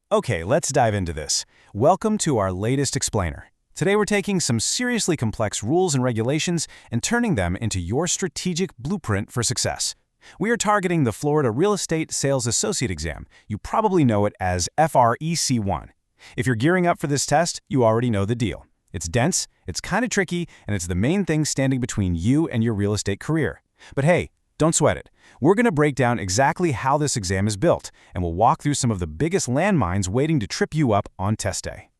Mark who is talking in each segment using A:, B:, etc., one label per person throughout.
A: Okay, let's dive into this. Welcome to our latest explainer. Today we're taking some seriously complex rules and regulations and turning them into your strategic blueprint for success. We are targeting the Florida Real Estate Sales Associate exam. You probably know it as FREC I. If you're gearing up for this test, you already know the deal. It's dense, it's kind of tricky, and it's the main thing standing between you and your real estate career. But hey, don't sweat it. We're going to break down exactly how this exam is built, and we'll walk through some of the biggest landmines waiting to trip you up on test day.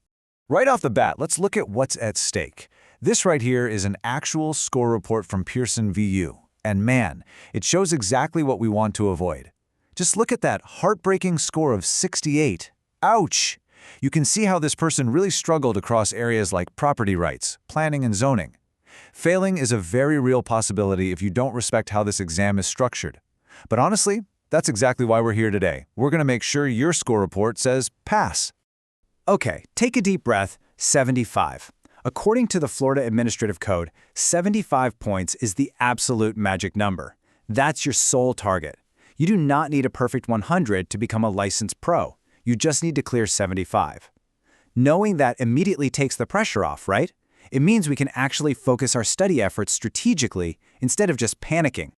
B: Right off the bat, let's look at what's at stake. This right here is an actual score report from Pearson VU. And man, it shows exactly what we want to avoid. Just look at that heartbreaking score of 68. Ouch! You can see how this person really struggled across areas like property rights, planning, and zoning. Failing is a very real possibility if you don't respect how this exam is structured. But honestly, that's exactly why we're here today. We're going to make sure your score report says pass.
A: Okay, take a deep breath. 75. According to the Florida Administrative Code, 75 points is the absolute magic number. That's your sole target. You do not need a perfect 100 to become a licensed pro. You just need to clear 75. Knowing that immediately takes the pressure off, right? It means we can actually focus our study efforts strategically instead of just panicking.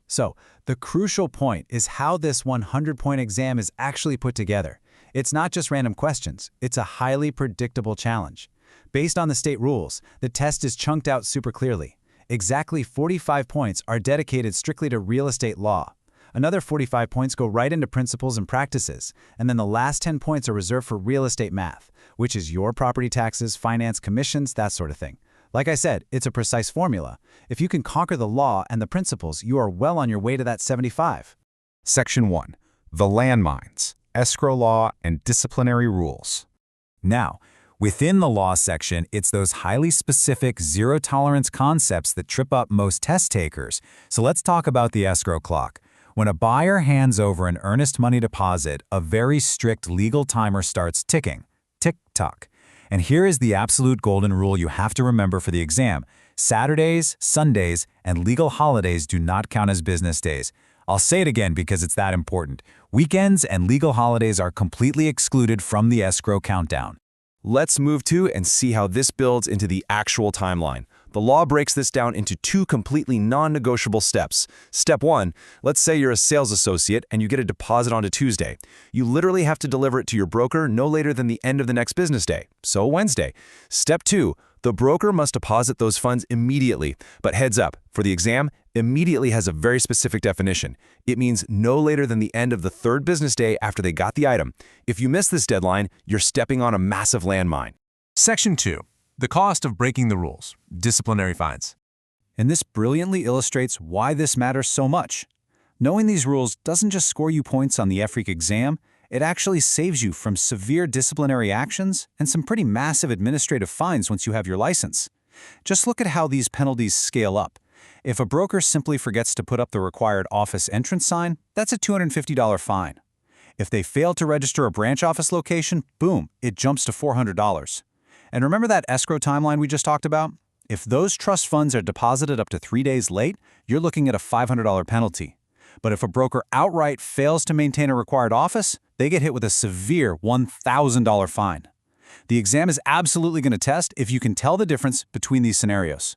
A: So, the crucial point is how this 100-point exam is actually put together. It's not just random questions, it's a highly predictable challenge. Based on the state rules, the test is chunked out super clearly. Exactly 45 points are dedicated strictly to real estate law. Another 45 points go right into principles and practices, and then the last 10 points are reserved for real estate math, which is your property taxes, finance, commissions, that sort of thing. Like I said, it's a precise formula. If you can conquer the law and the principles, you are well on your way to that 75.
C: Section 1. The Landmines, Escrow Law, and Disciplinary Rules.
B: Now, within the law section, it's those highly specific zero-tolerance concepts that trip up most test takers. So let's talk about the escrow clock. When a buyer hands over an earnest money deposit, a very strict legal timer starts ticking. Tick-tock. And here is the absolute golden rule you have to remember for the exam. Saturdays, Sundays, and legal holidays do not count as business days. I'll say it again because it's that important. Weekends and legal holidays are completely excluded from the escrow countdown.
D: Let's move to and see how this builds into the actual timeline. The law breaks this down into two completely non-negotiable steps. Step 1, let's say you're a sales associate and you get a deposit on a Tuesday. You literally have to deliver it to your broker no later than the end of the next business day, so Wednesday. Step 2, the broker must deposit those funds immediately. But heads up, for the exam, immediately has a very specific definition. It means no later than the end of the third business day after they got the item. If you miss this deadline, you're stepping on a massive landmine.
E: Section 2. The cost of breaking the rules. Disciplinary fines.
B: And this brilliantly illustrates why this matters so much. Knowing these rules doesn't just score you points on the FREC exam, it actually saves you from severe disciplinary actions and some pretty massive administrative fines once you have your license. Just look at how these penalties scale up. If a broker simply forgets to put up the required office entrance sign, that's a $250 fine. If they fail to register a branch office location, boom, it jumps to $400. And remember that escrow timeline we just talked about? If those trust funds are deposited up to 3 days late, you're looking at a $500 penalty. But if a broker outright fails to maintain a required office, they get hit with a severe $1,000 fine. The exam is absolutely going to test if you can tell the difference between these scenarios.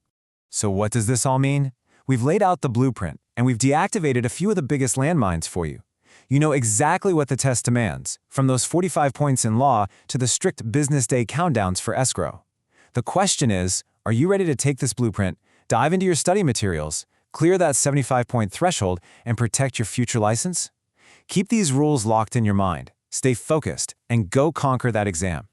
F: So what does this all mean? We've laid out the blueprint, and we've deactivated a few of the biggest landmines for you. You know exactly what the test demands, from those 45 points in law to the strict business day countdowns for escrow. The question is, are you ready to take this blueprint, dive into your study materials, clear that 75-point threshold, and protect your future license? Keep these rules locked in your mind, stay focused, and go conquer that exam.